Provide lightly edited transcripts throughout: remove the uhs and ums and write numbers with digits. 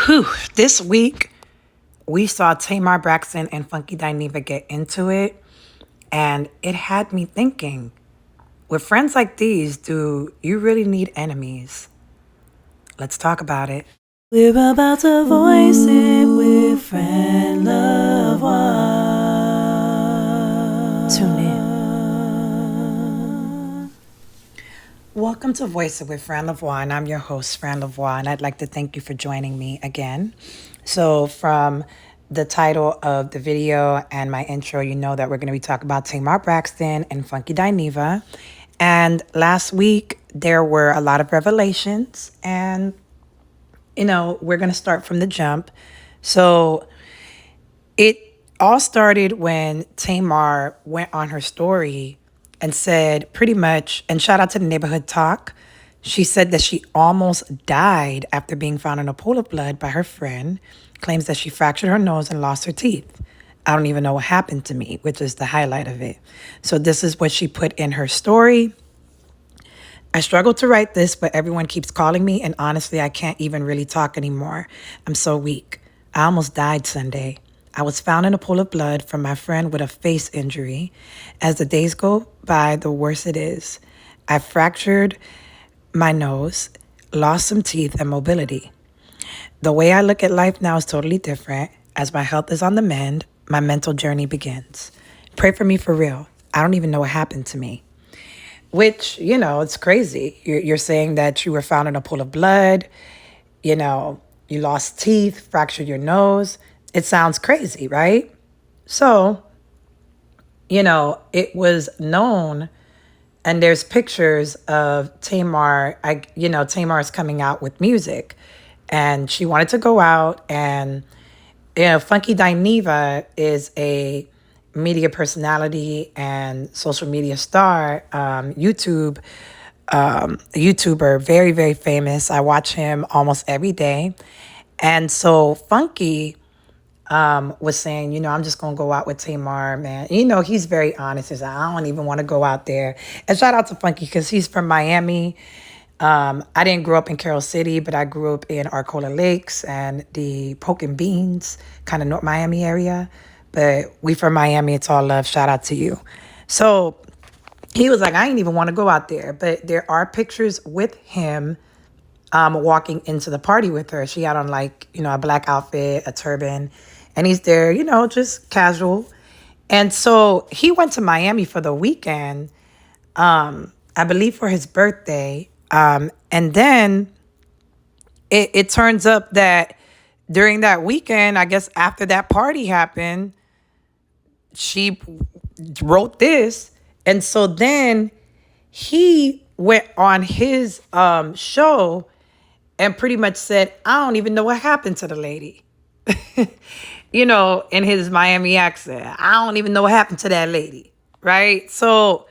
Whew, this week we saw Tamar, Braxton, and Funky Dineva get into it, and it had me thinking, with friends like these, do you really need enemies? Let's talk about it. We're about to voice it with friend love one. Tune in. Welcome to Voice It with Fran Lavoie, and I'm your host, Fran Lavoie, and I'd like to thank you for joining me again. So from the title of the video and my intro, you know that we're going to be talking about Tamar Braxton and Funky Dineva. And last week, there were a lot of revelations, and, we're going to start from the jump. So it all started when Tamar went on her story and said pretty much, and shout out to the neighborhood talk, she said that she almost died after being found in a pool of blood by her friend, claims that she fractured her nose and lost her teeth. I don't even know what happened to me, which is the highlight of it. So this is what she put in her story. I struggled to write this, but everyone keeps calling me, and honestly, I can't even really talk anymore. I'm so weak. I almost died Sunday. I was found in a pool of blood from my friend with a face injury. As the days go by, the worse it is. I fractured my nose, lost some teeth and mobility. The way I look at life now is totally different. As my health is on the mend, my mental journey begins. Pray for me for real. I don't even know what happened to me. Which, it's crazy. You're saying that you were found in a pool of blood, you lost teeth, fractured your nose. It sounds crazy, right? So, it was known, and there's pictures of Tamar. Tamar's coming out with music, and she wanted to go out, and Funky Dineva is a media personality and social media star, YouTuber, very, very famous. I watch him almost every day. And so Funky was saying, I'm just going to go out with Tamar, man. He's very honest. He's like, I don't even want to go out there. And shout out to Funky because he's from Miami. I didn't grow up in Carroll City, but I grew up in Arcola Lakes and the Poke and Beans, kind of North Miami area. But we from Miami, it's all love. Shout out to you. So he was like, I ain't even want to go out there. But there are pictures with him walking into the party with her. She had on a black outfit, a turban, and he's there, just casual. And so he went to Miami for the weekend, I believe for his birthday. And then it turns up that during that weekend, I guess after that party happened, she wrote this. And so then he went on his show and pretty much said, I don't even know what happened to the lady. In his Miami accent. I don't even know what happened to that lady. Right? So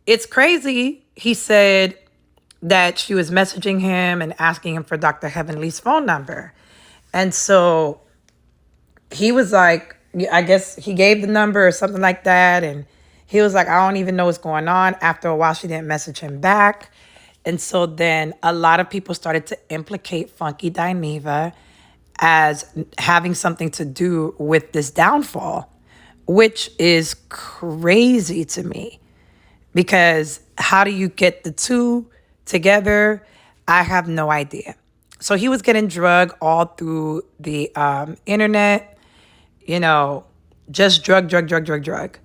it's crazy. He said that she was messaging him and asking him for Dr. Heavenly's phone number. And so he was like, I guess he gave the number or something like that. And he was like, I don't even know what's going on. After a while, she didn't message him back. And so then a lot of people started to implicate Funky Dineva as having something to do with this downfall, which is crazy to me. Because how do you get the two together? I have no idea. So he was getting drugged all through the internet, just drug.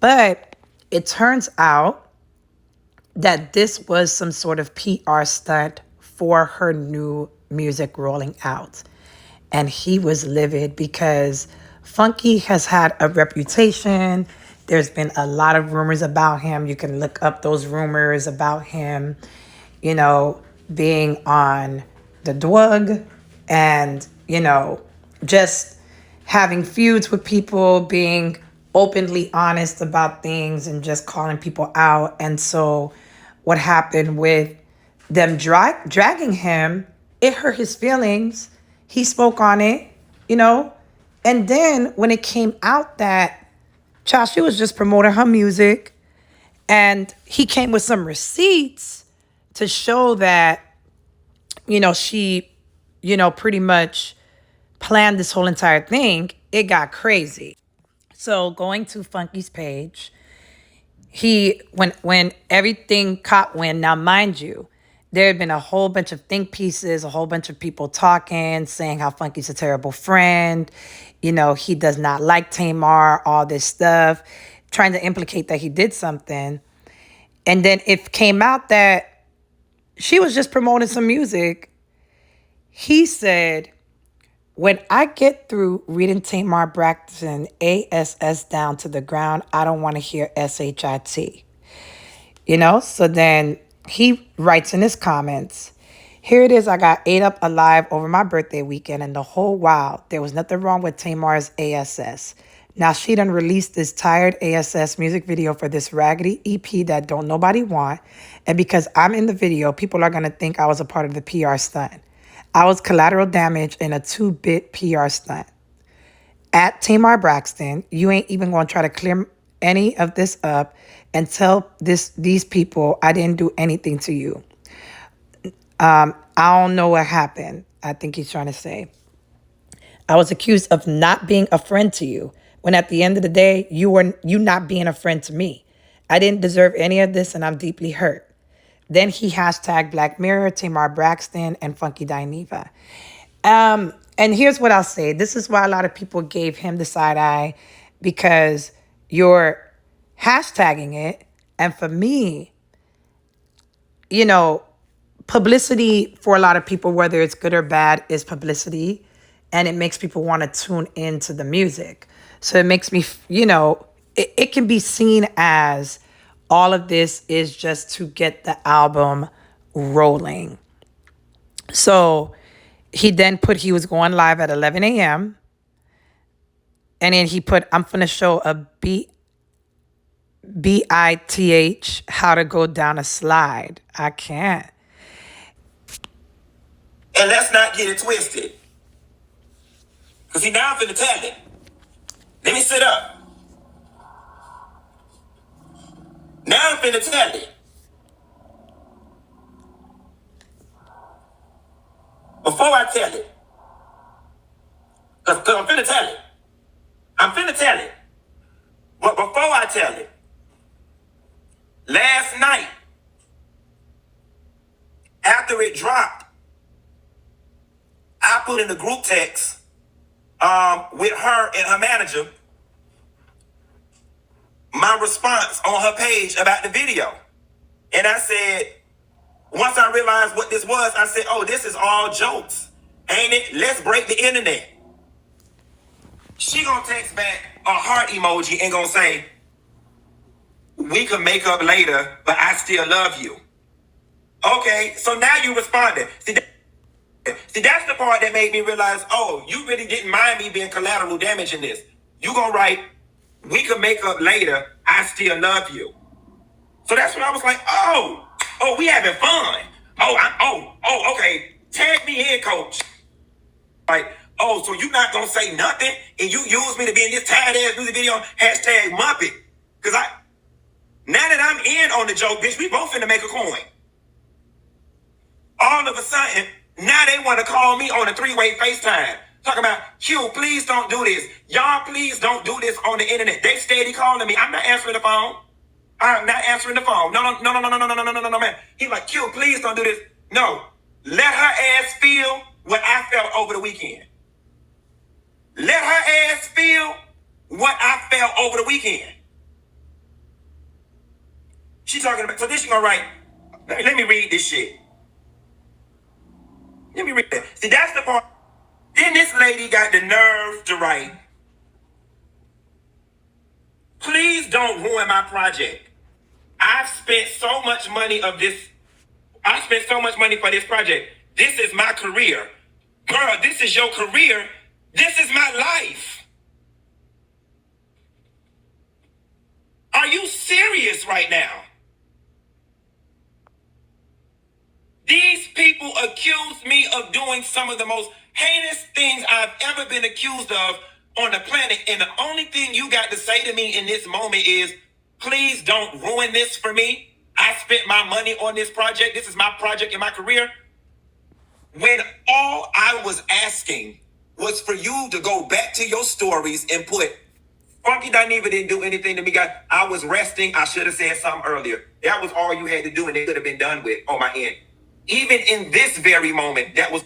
But it turns out that this was some sort of PR stunt for her new music rolling out. And he was livid because Funky has had a reputation. There's been a lot of rumors about him. You can look up those rumors about him, being on the drug and, just having feuds with people, being openly honest about things and just calling people out. And so what happened with them dragging him, it hurt his feelings. He spoke on it, And then when it came out that she was just promoting her music, and he came with some receipts to show that, she pretty much planned this whole entire thing, it got crazy. So going to Funky's page, when everything caught wind, now mind you, there had been a whole bunch of think pieces, a whole bunch of people talking, saying how Funky's a terrible friend, he does not like Tamar, all this stuff, trying to implicate that he did something. And then it came out that she was just promoting some music. He said, when I get through reading Tamar Braxton ASS down to the ground, I don't want to hear SHIT. So then he writes in his comments, here it is, I got ate up alive over my birthday weekend, and the whole while, there was nothing wrong with Tamar's ASS. Now she done released this tired ASS music video for this raggedy EP that don't nobody want, and because I'm in the video, people are going to think I was a part of the PR stunt. I was collateral damage in a 2-bit PR stunt. At Tamar Braxton, you ain't even going to try to clear any of this up and tell these people I didn't do anything to you. I don't know what happened. I think he's trying to say, I was accused of not being a friend to you, when at the end of the day, you not being a friend to me. I didn't deserve any of this, and I'm deeply hurt. Then he hashtagged Black Mirror, Tamar Braxton, and Funky Dineva. And here's what I'll say. This is why a lot of people gave him the side eye, because you're hashtagging it. And for me, publicity for a lot of people, whether it's good or bad, is publicity. And it makes people want to tune into the music. So it makes me, it can be seen as all of this is just to get the album rolling. So he then put he was going live at 11 a.m. And then he put, I'm going to show a BITH how to go down a slide. I can't. And let's not get it twisted. Because see, now I'm finna tell it. Let me sit up. Now I'm finna tell it. Before I tell it, because I'm finna tell it. I'm finna tell it. But before I tell it, last night, after it dropped, I put in a group text with her and her manager my response on her page about the video. And I said, once I realized what this was, I said, oh, this is all jokes. Ain't it? Let's break the internet. She gonna text back a heart emoji and gonna say, we can make up later, but I still love you. Okay, so now you responded. See, that's the part that made me realize, oh, you really didn't mind me being collateral damage in this. You gonna write, we can make up later, I still love you. So that's when I was like, oh, we having fun. Okay, tag me in, coach. Like, oh, so you not gonna say nothing and you use me to be in this tired ass music video, hashtag Muppet. Cause now that I'm in on the joke, bitch, we both finna make a coin. All of a sudden, now they wanna call me on a 3-way FaceTime. Talking about, Q, please don't do this. Y'all, please don't do this on the internet. They steady calling me. I'm not answering the phone. I'm not answering the phone. No, man. He's like, Q, please don't do this. No. Let her ass feel what I felt over the weekend. Let her ass feel what I felt over the weekend. She talking about, so this she gonna write, let me read this shit. Let me read that. See, that's the part. Then this lady got the nerve to write, please don't ruin my project. I've spent so much money for this project. This is my career. Girl, this is your career. This is my life. Are you serious right now? These people accuse me of doing some of the most heinous things I've ever been accused of on the planet. And the only thing you got to say to me in this moment is, please don't ruin this for me. I spent my money on this project. This is my project in my career. when all I was asking was for you to go back to your stories and put Funky Dineva didn't do anything to me, guys. I was resting. I should have said something earlier. That was all you had to do, and it could have been done with on my end. Even in this very moment, that was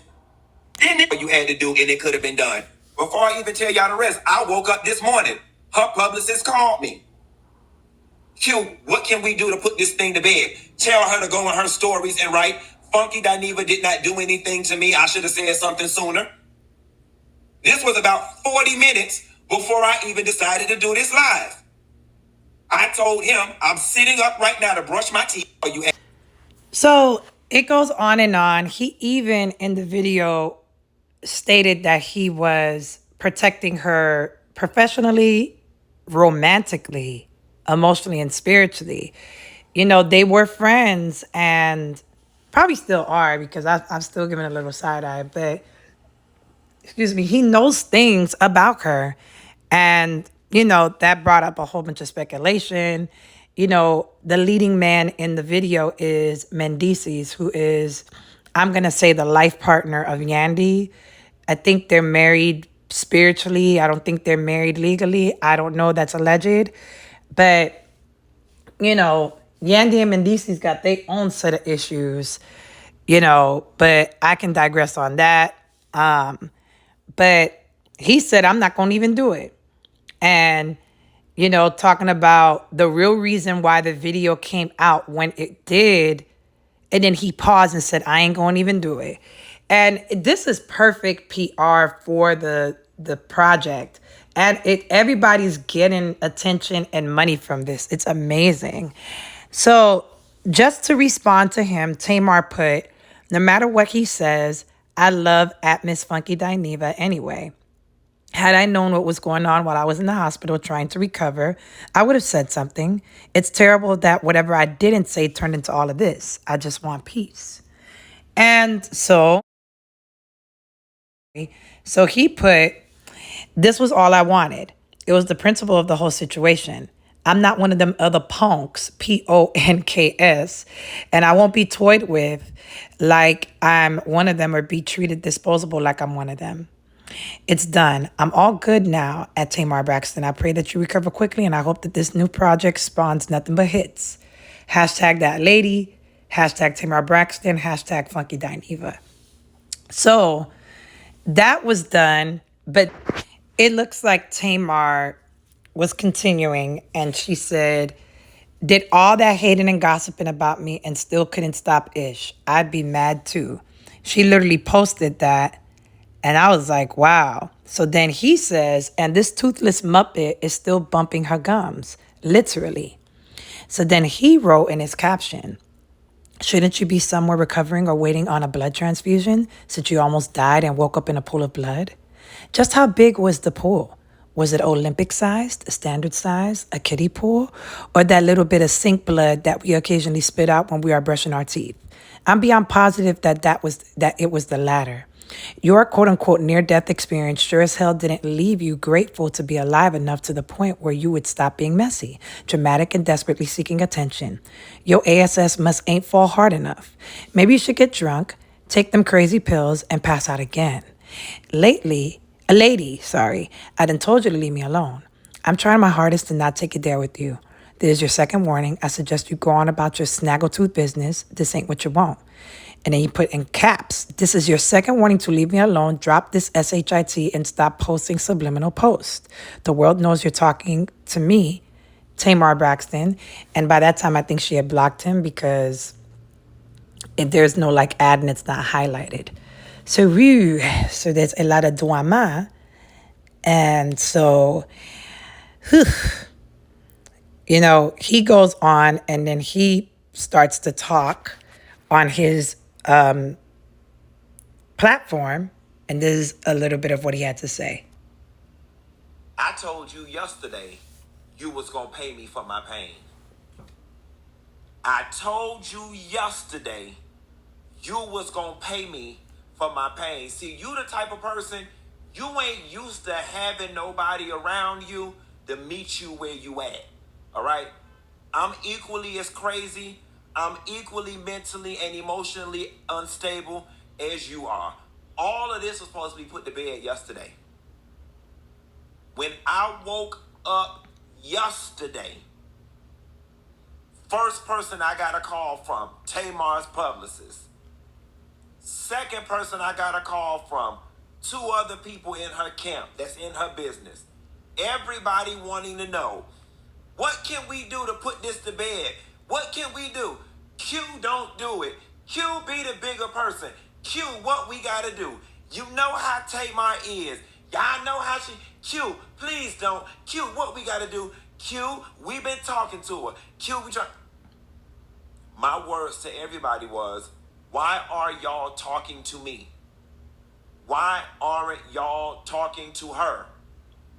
what you had to do, and it could have been done. Before I even tell y'all the rest, I woke up this morning. Her publicist called me. Q, what can we do to put this thing to bed? Tell her to go in her stories and write, Funky Dineva did not do anything to me. I should have said something sooner. This was about 40 minutes before I even decided to do this live. I told him, I'm sitting up right now to brush my teeth. So it goes on and on. He even in the video stated that he was protecting her professionally, romantically, emotionally, and spiritually. You know, they were friends and probably still are because I'm still giving a little side eye, but excuse me, he knows things about her. And, you know, that brought up a whole bunch of speculation. You know, the leading man in the video is Mendices, who is, I'm going to say, the life partner of Yandy. I think they're married spiritually. I don't think they're married legally. I don't know. That's alleged. But, you know, Yandy and Mendices got their own set of issues, you know, but I can digress on that. But he said, I'm not going to even do it. And, you know, talking about the real reason why the video came out when it did. And then he paused and said, I ain't going to even do it. And this is perfect PR for the project. And everybody's getting attention and money from this. It's amazing. So just to respond to him, Tamar put, no matter what he says, I love at Miss Funky Dineva anyway. Had I known what was going on while I was in the hospital trying to recover, I would have said something. It's terrible that whatever I didn't say turned into all of this. I just want peace. And so he put, this was all I wanted. It was the principle of the whole situation. I'm not one of them other punks, Ponks, and I won't be toyed with like I'm one of them or be treated disposable like I'm one of them. It's done. I'm all good now at Tamar Braxton. I pray that you recover quickly, and I hope that this new project spawns nothing but hits. Hashtag that lady, hashtag Tamar Braxton, hashtag Funky Dineva. So that was done, but it looks like Tamar was continuing, and she said, did all that hating and gossiping about me and still couldn't stop Ish. I'd be mad too. She literally posted that, and I was like, wow. So then he says, and this toothless Muppet is still bumping her gums, literally. So then he wrote in his caption, shouldn't you be somewhere recovering or waiting on a blood transfusion since you almost died and woke up in a pool of blood? Just how big was the pool? Was it Olympic sized, a standard size, a kiddie pool, or that little bit of sink blood that we occasionally spit out when we are brushing our teeth? I'm beyond positive that it was the latter. Your quote-unquote near-death experience sure as hell didn't leave you grateful to be alive enough to the point where you would stop being messy, dramatic, and desperately seeking attention. Your ASS must ain't fall hard enough. Maybe you should get drunk, take them crazy pills, and pass out again. I done told you to leave me alone. I'm trying my hardest to not take it there with you. This is your second warning. I suggest you go on about your snaggletooth business. This ain't what you want. And then you put in caps, this is your second warning to leave me alone. Drop this SHIT and stop posting subliminal posts. The world knows you're talking to me, Tamar Braxton. And by that time, I think she had blocked him because if there's no like ad and it's not highlighted. So there's a lot of drama. And so, you know, he goes on and then he starts to talk on his platform, and this is a little bit of what he had to say. I told you yesterday you was gonna pay me for my pain. I told you yesterday you was gonna pay me for my pain. See, you the type of person, you ain't used to having nobody around you to meet you where you at. All right? I'm equally as crazy. I'm equally mentally and emotionally unstable. as you are. All of this was supposed to be put to bed yesterday. When I woke up yesterday, first person I got a call from, Tamar's publicist. Second person I got a call from, 2 other people in her camp that's in her business. Everybody wanting to know, what can we do to put this to bed? What can we do? Q, don't do it. Q, be the bigger person. Q, what we gotta do? You know how Tamar is. Y'all know how she... Q, please don't. Q, what we gotta do? Q, we been talking to her. Q, we try... My words to everybody was, why are y'all talking to me? Why aren't y'all talking to her?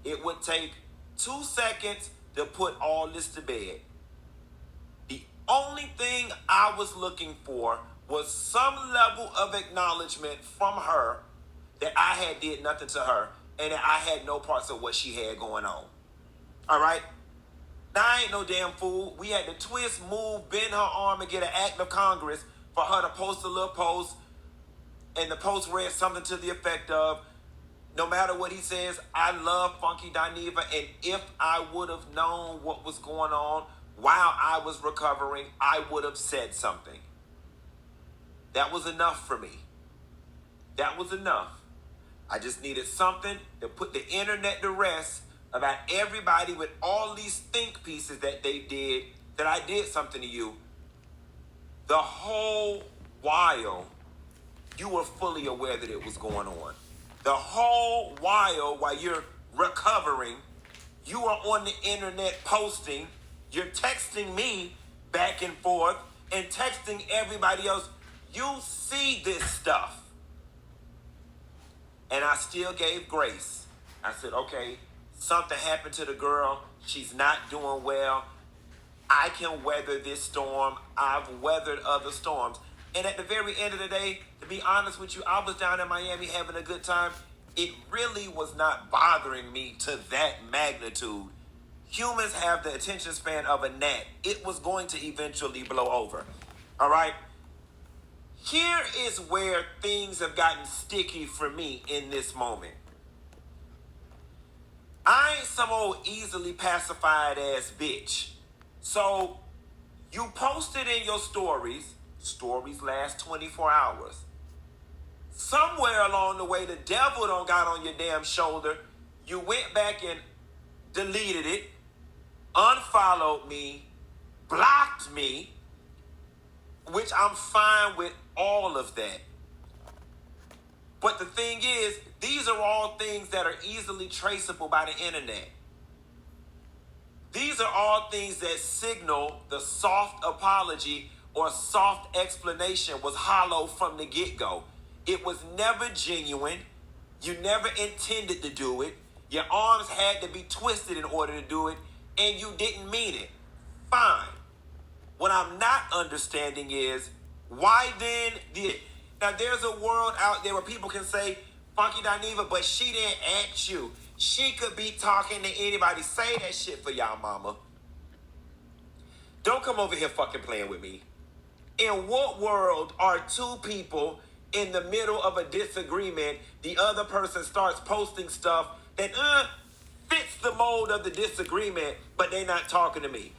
It would take 2 seconds to put all this to bed. The only thing I was looking for was some level of acknowledgement from her that I had did nothing to her and that I had no parts of what she had going on. All right? Now, I ain't no damn fool. We had to twist, move, bend her arm and get an act of Congress for her to post a little post, and the post read something to the effect of, no matter what he says, I love Funky Dineva, and if I would have known what was going on while I was recovering, I would have said something. That was enough for me. That was enough. I just needed something to put the internet to rest about everybody with all these think pieces that they did, that I did something to you. The whole while, you were fully aware that it was going on. The whole while you're recovering, you are on the internet posting, you're texting me back and forth and texting everybody else. You see this stuff. And I still gave grace. I said, okay, something happened to the girl. She's not doing well. I can weather this storm. I've weathered other storms. And at the very end of the day, to be honest with you, I was down in Miami having a good time. It really was not bothering me to that magnitude. Humans have the attention span of a gnat. It was going to eventually blow over. All right? Here is where things have gotten sticky for me in this moment. I ain't some old easily pacified ass bitch. So you posted in your stories last 24 hours. Somewhere along the way, the devil done got on your damn shoulder. You went back and deleted it, unfollowed me, blocked me, which I'm fine with all of that. But the thing is, these are all things that are easily traceable by the internet. These are all things that signal the soft apology or soft explanation was hollow from the get-go. It was never genuine. You never intended to do it. Your arms had to be twisted in order to do it, and you didn't mean it. Fine. What I'm not understanding is, why then did... Now, there's a world out there where people can say, Funky Dineva, but she didn't ask you. She could be talking to anybody. Say that shit for y'all mama. Don't come over here fucking playing with me. In what world are 2 people in the middle of a disagreement, the other person starts posting stuff that fits the mold of the disagreement, but they're not talking to me?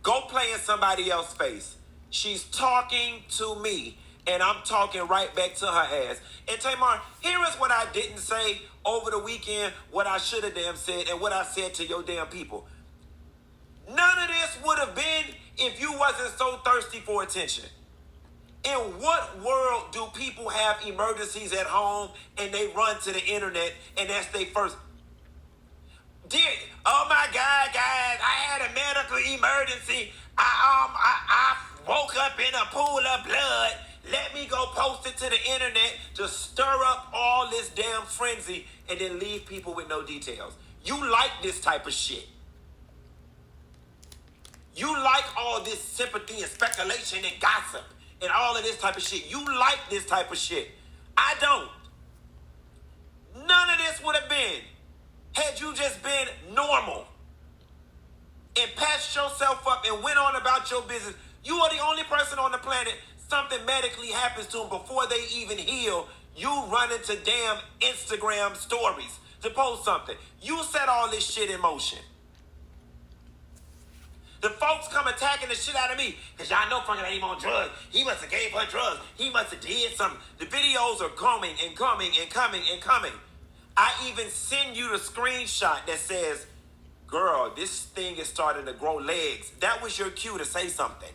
Go play in somebody else's face. She's talking to me, and I'm talking right back to her ass. And Tamar, here is what I didn't say over the weekend, what I should have damn said, and what I said to your damn people. None of this would have been if you wasn't so thirsty for attention. In what world do people have emergencies at home and they run to the internet and that's their first... Oh my God, guys, I had a medical emergency. I woke up in a pool of blood. Let me go post it to the internet to stir up all this damn frenzy and then leave people with no details. You like this type of shit. You like all this sympathy and speculation and gossip and all of this type of shit. You like this type of shit. I don't. None of this would have been had you just been normal and patched yourself up and went on about your business. You are the only person on the planet something medically happens to them before they even heal, you run into damn Instagram stories to post something. You set all this shit in motion. The folks come attacking the shit out of me because y'all know fucking ain't on drugs. He must have gave her drugs. He must have did something. The videos are coming and coming and coming and coming. I even send you the screenshot that says, girl, this thing is starting to grow legs. That was your cue to say something.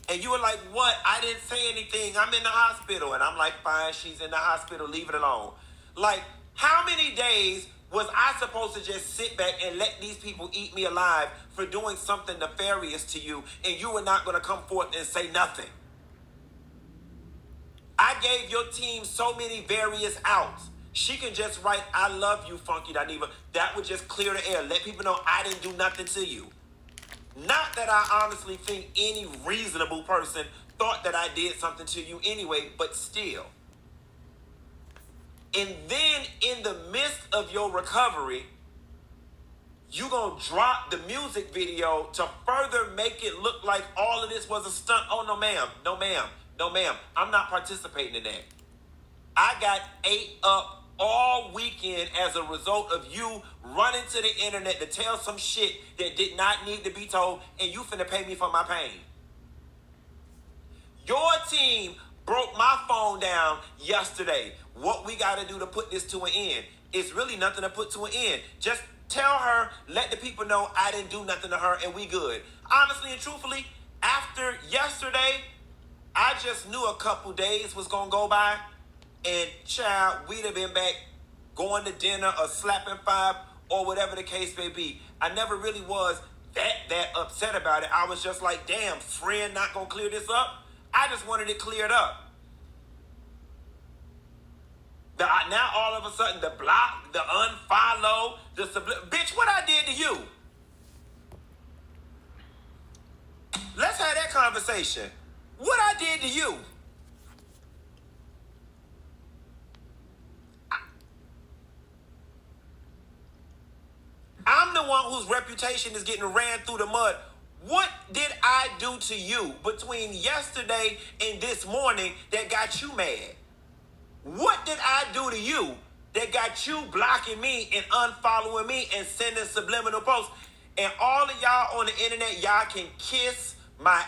And you were like, what? I didn't say anything. I'm in the hospital. And I'm like, fine, she's in the hospital. Leave it alone. Like, how many days was I supposed to just sit back and let these people eat me alive for doing something nefarious to you, and you were not going to come forth and say nothing? I gave your team so many various outs. She can just write, I love you, Funky Dineva. That would just clear the air. Let people know I didn't do nothing to you. Not that I honestly think any reasonable person thought that I did something to you anyway, but still. And then in the midst of your recovery, you gonna drop the music video to further make it look like all of this was a stunt. Oh, no, ma'am. No, ma'am. No, ma'am. I'm not participating in that. I got ate up all weekend as a result of you running to the internet to tell some shit that did not need to be told, and you finna pay me for my pain. Your team broke my phone down yesterday. What we gotta do to put this to an end? It's really nothing to put to an end. Just tell her, let the people know I didn't do nothing to her and we good. Honestly and truthfully, after yesterday, I just knew a couple days was gonna go by, and child, we'd have been back going to dinner or slapping five or whatever the case may be. I never really was that upset about it. I was just like, damn, friend not gonna clear this up? I just wanted it cleared up. Now all of a sudden the block, the unfollow, the bitch, what I did to you? Let's have that conversation. What I did to you? I'm the one whose reputation is getting ran through the mud. What did I do to you between yesterday and this morning that got you mad? What did I do to you that got you blocking me and unfollowing me and sending subliminal posts? And all of y'all on the internet, y'all can kiss my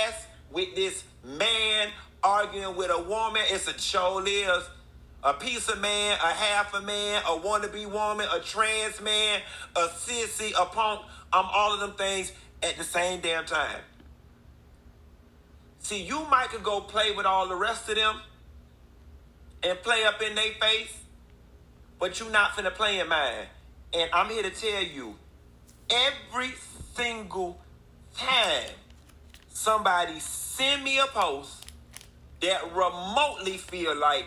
ass with this man arguing with a woman. It's a show lives. A piece of man, a half a man, a wannabe woman, a trans man, a sissy, a punk. I'm all of them things at the same damn time. See, you might could go play with all the rest of them and play up in their face, but you not finna play in mine. And I'm here to tell you, every single time somebody send me a post that remotely feel like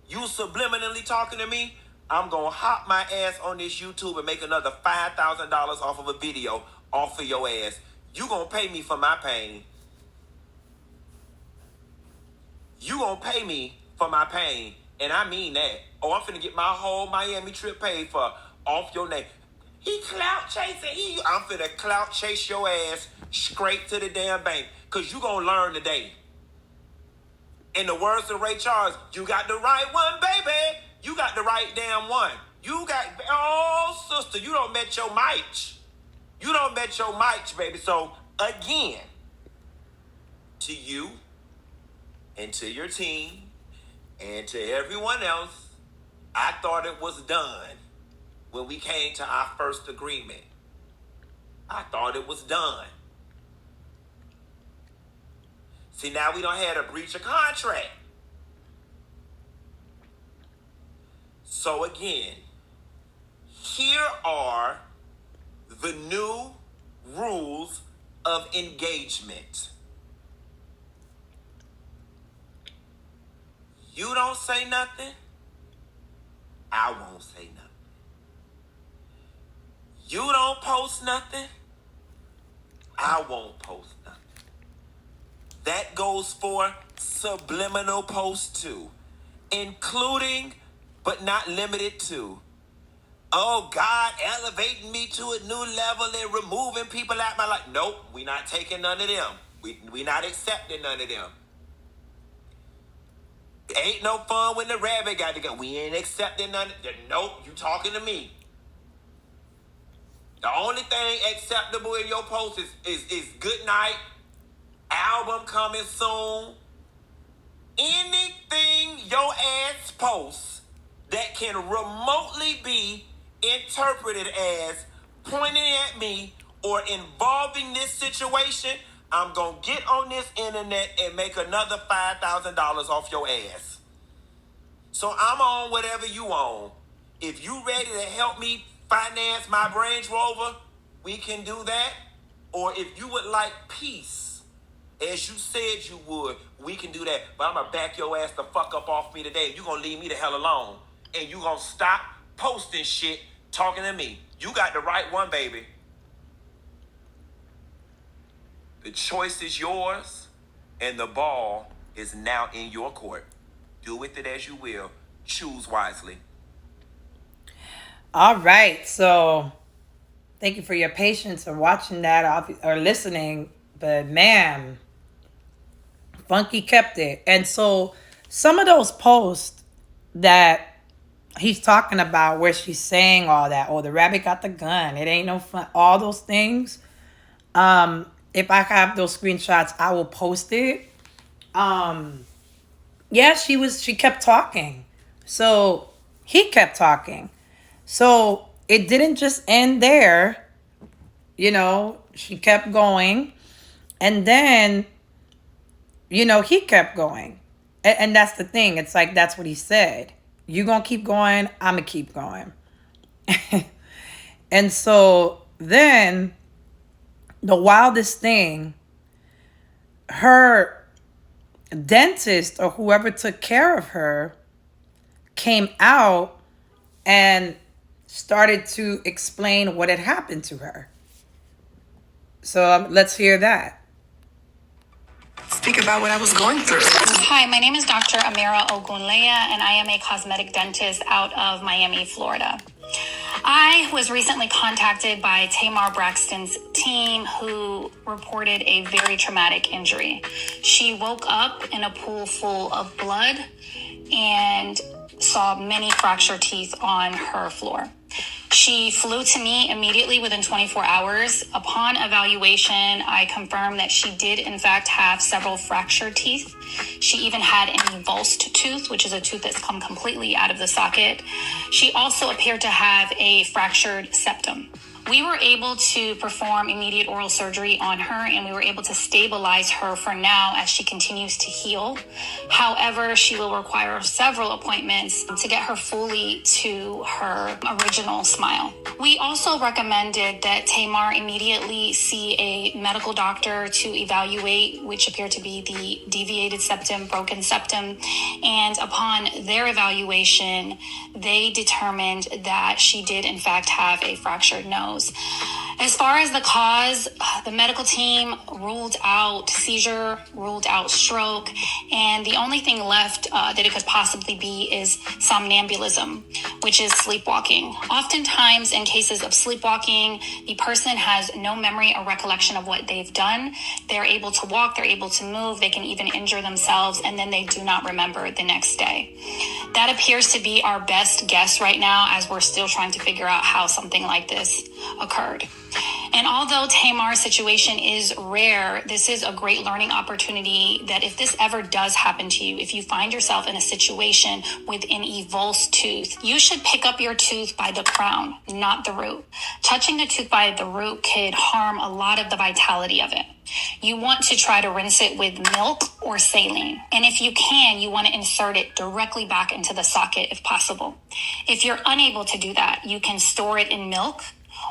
you subliminally talking to me, I'm gonna hop my ass on this YouTube and make another $5,000 off of a video off of your ass. You gonna pay me for my pain. You gonna pay me for my pain, and I mean that. Oh, I'm finna get my whole Miami trip paid for off your name. He clout chasing. I'm finna clout chase your ass straight to the damn bank, cause you gonna learn today. In the words of Ray Charles, you got the right one, baby. You got the right damn one. You got, oh, sister, you don't met your match. You don't met your match, baby. So, again, to you and to your team and to everyone else, I thought it was done when we came to our first agreement. I thought it was done. See, now we don't have a breach of contract. So again, here are the new rules of engagement. You don't say nothing, I won't say nothing. You don't post nothing, I won't post nothing. That goes for subliminal posts too, including but not limited to, oh, God elevating me to a new level and removing people out my life. Nope, we not taking none of them. We not accepting none of them. Ain't no fun when the rabbit got to go. We ain't accepting none of them. Nope, you talking to me. The only thing acceptable in your post is good night, album coming soon. Anything your ass posts that can remotely be interpreted as pointing at me or involving this situation, I'm going to get on this internet and make another $5,000 off your ass. So I'm on whatever you on. If you ready to help me finance my Range Rover, we can do that. Or if you would like peace, as you said you would, we can do that. But I'm going to back your ass the fuck up off me today. You're going to leave me the hell alone. And you're going to stop posting shit talking to me. You got the right one, baby. The choice is yours, and the ball is now in your court. Do with it as you will. Choose wisely. All right. So thank you for your patience and watching that or listening. But man, Funky kept it. And so some of those posts that he's talking about where she's saying all that, oh, the rabbit got the gun, it ain't no fun, all those things. If I have those screenshots, I will post it. Yeah, she kept talking. So he kept talking. So it didn't just end there. You know, she kept going. And then, you know, he kept going. And that's the thing. It's like, that's what he said. You gonna keep going, I'm gonna keep going. And so then the wildest thing, her dentist or whoever took care of her came out and started to explain what had happened to her. So let's hear that. Speak about what I was going through. Hi, my name is Dr. Amira Ogunleya, and I am a cosmetic dentist out of Miami, Florida. I was recently contacted by Tamar Braxton's team, who reported a very traumatic injury. She woke up in a pool full of blood and saw many fractured teeth on her floor. She flew to me immediately within 24 hours. Upon evaluation, I confirmed that she did, in fact, have several fractured teeth. She even had an avulsed tooth, which is a tooth that's come completely out of the socket. She also appeared to have a fractured septum. We were able to perform immediate oral surgery on her, and we were able to stabilize her for now as she continues to heal. However, she will require several appointments to get her fully to her original smile. We also recommended that Tamar immediately see a medical doctor to evaluate, which appeared to be the deviated septum, broken septum. And upon their evaluation, they determined that she did in fact have a fractured nose. As far as the cause, the medical team ruled out seizure, ruled out stroke, and the only thing left that it could possibly be is somnambulism, which is sleepwalking. Oftentimes in cases of sleepwalking, the person has no memory or recollection of what they've done. They're able to walk, they're able to move, they can even injure themselves, and then they do not remember the next day. That appears to be our best guess right now, as we're still trying to figure out how something like this occurred. And although Tamar's situation is rare, this is a great learning opportunity that if this ever does happen to you, if you find yourself in a situation with an avulsed tooth, you should pick up your tooth by the crown, not the root. Touching the tooth by the root could harm a lot of the vitality of it. You want to try to rinse it with milk or saline. And if you can, you want to insert it directly back into the socket if possible. If you're unable to do that, you can store it in milk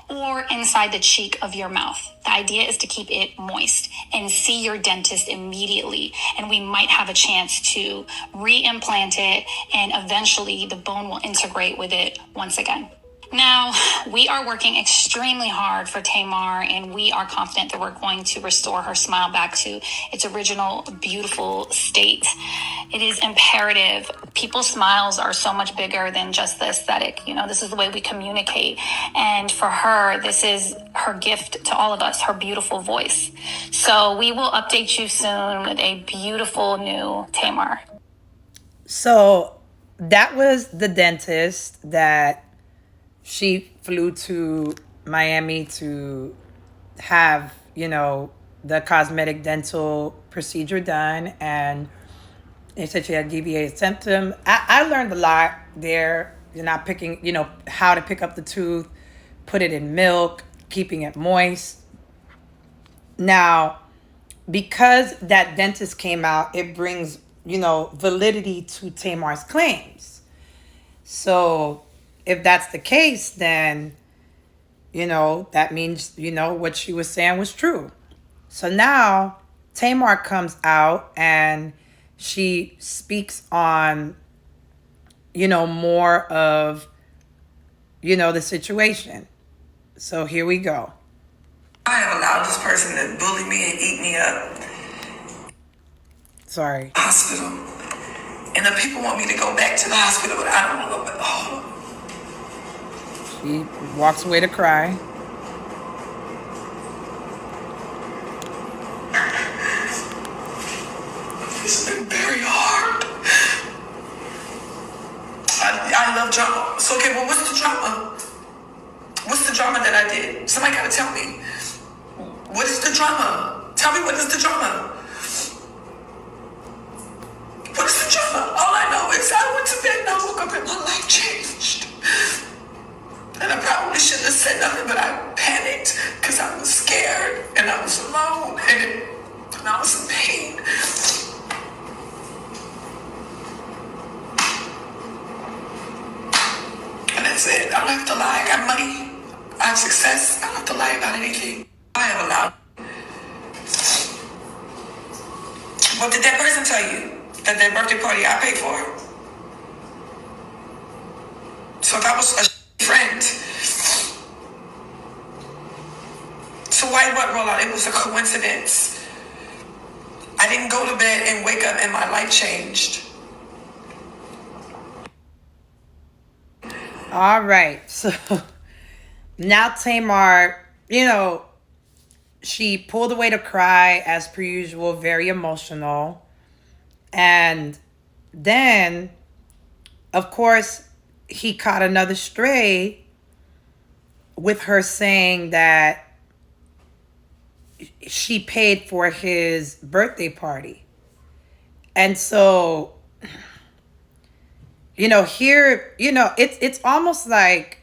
or inside the cheek of your mouth. The idea is to keep it moist and see your dentist immediately. And we might have a chance to re-implant it, and eventually the bone will integrate with it once again. Now, we are working extremely hard for Tamar, and we are confident that we're going to restore her smile back to its original beautiful state. It is imperative. People's smiles are so much bigger than just the aesthetic. This is the way we communicate. And for her, this is her gift to all of us, her beautiful voice. So we will update you soon with a beautiful new Tamar. So that was the dentist that she flew to Miami to have, the cosmetic dental procedure done. And they said she had deviated symptom. I learned a lot there. You're not picking, how to pick up the tooth, put it in milk, keeping it moist. Now, because that dentist came out, it brings, validity to Tamar's claims. So if that's the case, then, that means, what she was saying was true. So now Tamar comes out and she speaks on, more of, the situation. So here we go. I have allowed this person to bully me and eat me up. Sorry. Hospital. And the people want me to go back to the hospital, but I don't want to go back. She walks away to cry. It's been very hard. I love drama. So, okay, well, what's the drama? What's the drama that I did? Somebody gotta tell me. What is the drama? Tell me, what is the drama? What is the drama? All I know is I went to bed and I woke up and my life changed. And I probably shouldn't have said nothing, but I panicked because I was scared and I was alone and I was in pain. And that's it. I don't have to lie. I got money. I have success. I don't have to lie about anything. I have allowed. What did that person tell you? That birthday party I paid for? So if I was a friend, so why what roll out? It was a coincidence. I didn't go to bed and wake up and my life changed. All right. So now Tamar, she pulled away to cry as per usual, very emotional. And then, of course, he caught another stray with her saying that she paid for his birthday party. And so, here, it's almost like,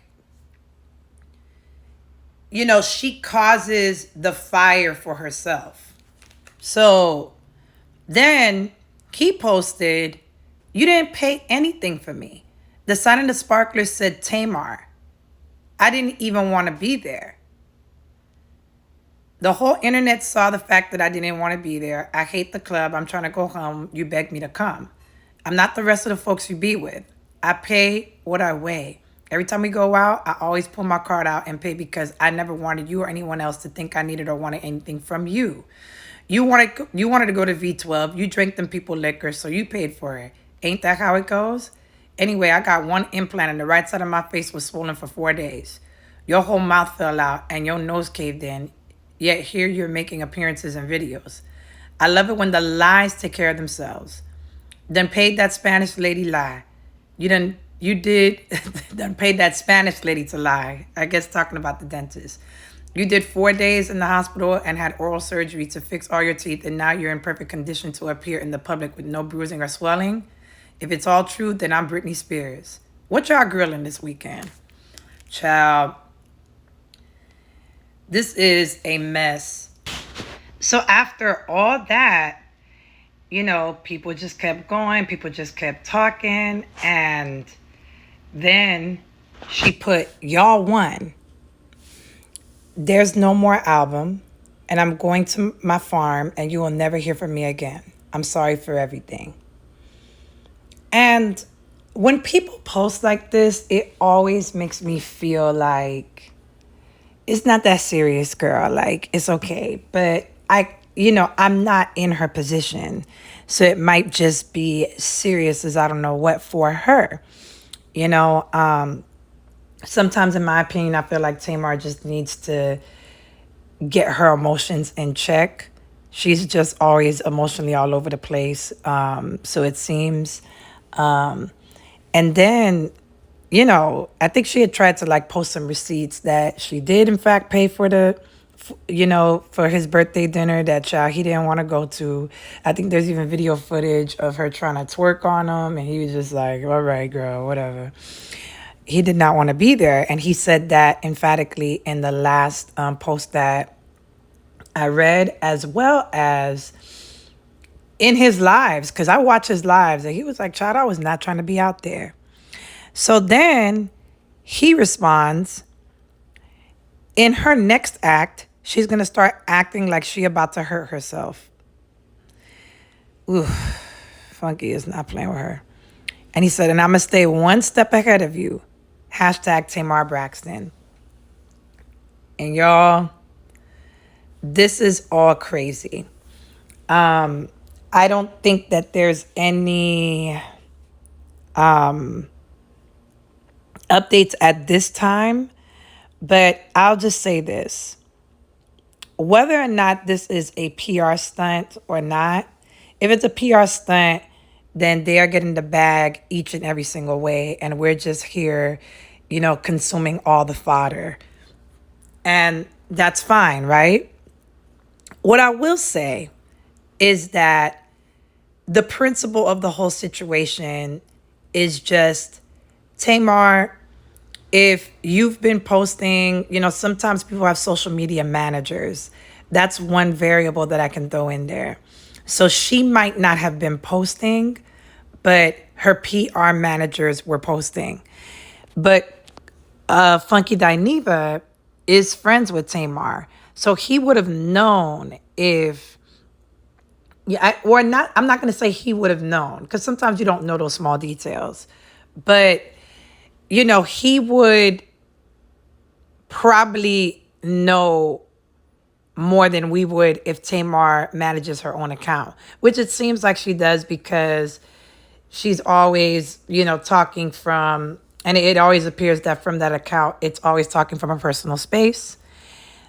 she causes the fire for herself. So then he posted, "You didn't pay anything for me. The sign and the sparkler said Tamar. I didn't even want to be there. The whole internet saw the fact that I didn't want to be there. I hate the club. I'm trying to go home. You begged me to come. I'm not the rest of the folks you be with. I pay what I weigh. Every time we go out, I always pull my card out and pay because I never wanted you or anyone else to think I needed or wanted anything from you. You wanted to go to V12. You drank them people liquor, so you paid for it. Ain't that how it goes? Anyway, I got one implant and the right side of my face was swollen for 4 days. Your whole mouth fell out and your nose caved in. Yet here you're making appearances and videos. I love it when the lies take care of themselves. Done paid that Spanish lady lie. Done paid that Spanish lady to lie. I guess talking about the dentist. You did 4 days in the hospital and had oral surgery to fix all your teeth, and now you're in perfect condition to appear in the public with no bruising or swelling. If it's all true, then I'm Britney Spears. What y'all grilling this weekend? Child, this is a mess. So after all that, people just kept going. People just kept talking. And then she put, "Y'all won. There's no more album, and I'm going to my farm, and you will never hear from me again. I'm sorry for everything." And when people post like this, it always makes me feel like it's not that serious, girl. Like, it's okay. But I'm not in her position. So it might just be serious as I don't know what for her. You know, sometimes in my opinion, I feel like Tamar just needs to get her emotions in check. She's just always emotionally all over the place. So it seems. And then, I think she had tried to like post some receipts that she did in fact pay for for his birthday dinner that child he didn't want to go to. I think there's even video footage of her trying to twerk on him, and he was just like, all right, girl, whatever. He did not want to be there. And he said that emphatically in the last post that I read, as well as in his lives, because I watch his lives, and he was like, child, I was not trying to be out there. So then he responds, in her next act, she's going to start acting like she about to hurt herself. Ooh, Funky is not playing with her. And he said, and I'm going to stay one step ahead of you. Hashtag Tamar Braxton. And y'all, this is all crazy. I don't think that there's any updates at this time, but I'll just say this. Whether or not this is a PR stunt or not, if it's a PR stunt, then they are getting the bag each and every single way, and we're just here, consuming all the fodder. And that's fine, right? What I will say is that the principle of the whole situation is just, Tamar, if you've been posting, sometimes people have social media managers. That's one variable that I can throw in there. So she might not have been posting, but her PR managers were posting. But Funky Dineva is friends with Tamar. So he would have known if, I'm not going to say he would have known, because sometimes you don't know those small details. But he would probably know more than we would if Tamar manages her own account, which it seems like she does, because she's always, talking from, and it always appears that from that account, it's always talking from a personal space.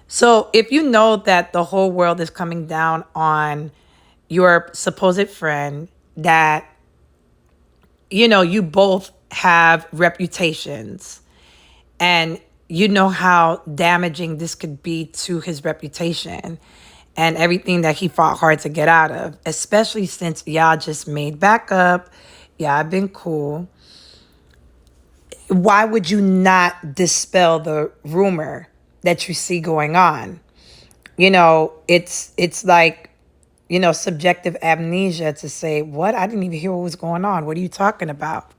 So if you know that the whole world is coming down on your supposed friend, that, you both have reputations, and you know how damaging this could be to his reputation and everything that he fought hard to get out of, especially since y'all just made back up, y'all been cool. Why would you not dispel the rumor that you see going on? It's like, subjective amnesia to say, what? I didn't even hear what was going on. What are you talking about?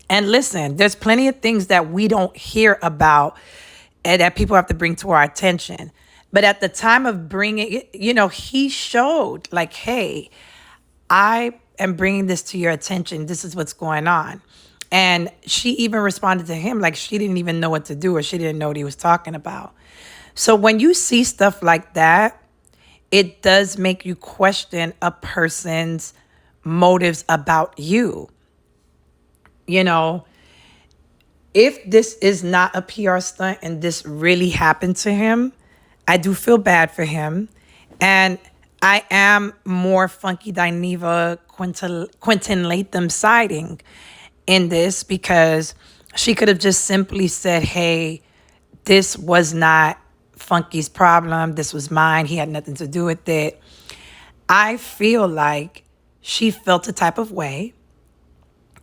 And listen, there's plenty of things that we don't hear about and that people have to bring to our attention. But at the time of bringing it, he showed like, hey, I am bringing this to your attention. This is what's going on. And she even responded to him like she didn't even know what to do, or she didn't know what he was talking about. So when you see stuff like that, it does make you question a person's motives about you. If this is not a PR stunt and this really happened to him, I do feel bad for him. And I am more Funky Dineva, Quentin Latham siding in this, because she could have just simply said, hey, this was not Funky's problem. This was mine. He had nothing to do with it. I feel like she felt a type of way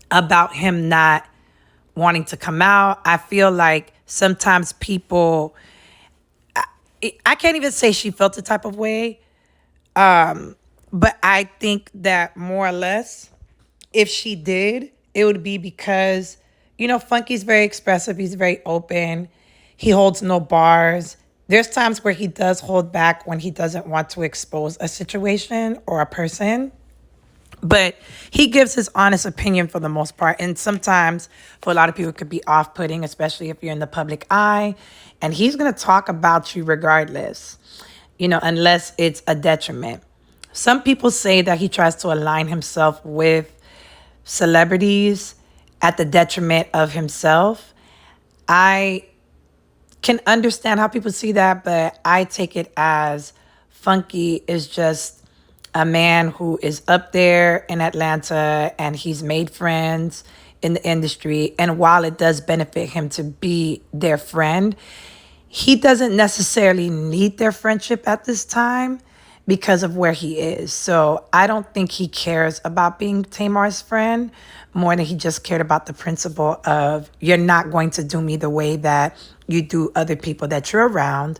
about him not wanting to come out. I feel like sometimes people, I can't even say she felt a type of way, but I think that more or less, if she did, it would be because, Funky's very expressive. He's very open. He holds no bars. There's times where he does hold back when he doesn't want to expose a situation or a person. But he gives his honest opinion for the most part. And sometimes for a lot of people, it could be off-putting, especially if you're in the public eye. And he's going to talk about you regardless, unless it's a detriment. Some people say that he tries to align himself with celebrities at the detriment of himself. I can understand how people see that, but I take it as Funky is just a man who is up there in Atlanta and he's made friends in the industry. And while it does benefit him to be their friend, he doesn't necessarily need their friendship at this time because of where he is. So I don't think he cares about being Tamar's friend more than he just cared about the principle of you're not going to do me the way that you do other people that you're around,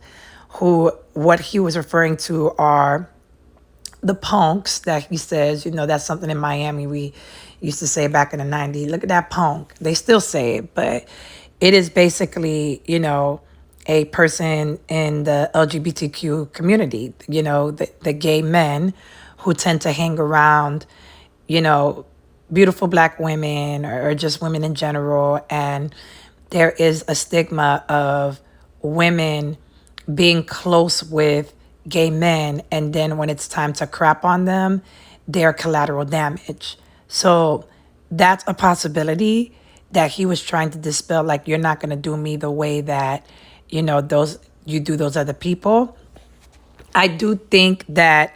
who what he was referring to are the punks that he says, that's something in Miami we used to say back in the 90s. Look at that punk. They still say it, but it is basically, a person in the LGBTQ community, the gay men who tend to hang around, beautiful black women or just women in general. And there is a stigma of women being close with gay men, and then when it's time to crap on them, they're collateral damage. So that's a possibility that he was trying to dispel, like, you're not going to do me the way that, you do those other people. I do think that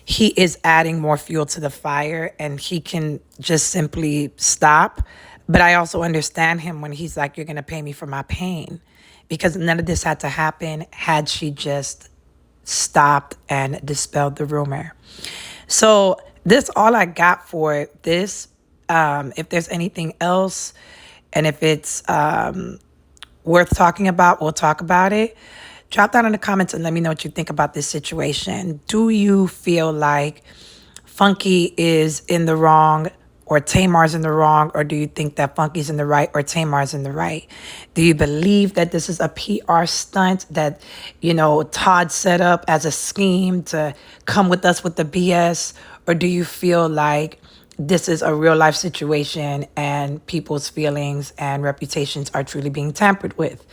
he is adding more fuel to the fire and he can just simply stop. But I also understand him when he's like, you're going to pay me for my pain, because none of this had to happen had she just stopped and dispelled the rumor. So this all I got for this. If there's anything else and if it's worth talking about, we'll talk about it. Drop down in the comments and let me know what you think about this situation. Do you feel like Funky is in the wrong or Tamar's in the wrong, or do you think that Funky's in the right or Tamar's in the right? Do you believe that this is a PR stunt that, Todd set up as a scheme to come with us with the BS? Or do you feel like this is a real life situation and people's feelings and reputations are truly being tampered with?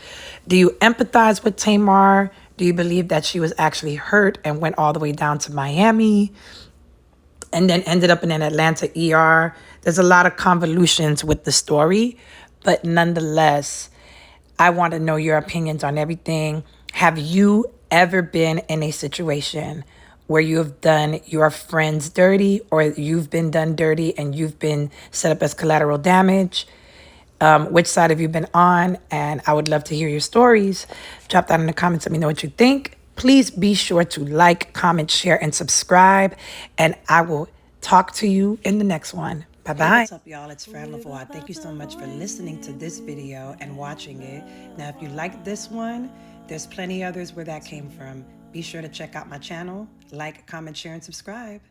Do you empathize with Tamar? Do you believe that she was actually hurt and went all the way down to Miami and then ended up in an Atlanta ER? There's a lot of convolutions with the story, but nonetheless, I want to know your opinions on everything. Have you ever been in a situation where you have done your friends dirty, or you've been done dirty and you've been set up as collateral damage? Which side have you been on? And I would love to hear your stories. Drop down in the comments. Let me know what you think. Please be sure to like, comment, share, and subscribe. And I will talk to you in the next one. Bye-bye. Hey, what's up, y'all? It's Fran Lavoie. Thank you so much for listening to this video and watching it. Now, if you like this one, there's plenty others where that came from. Be sure to check out my channel, like, comment, share, and subscribe.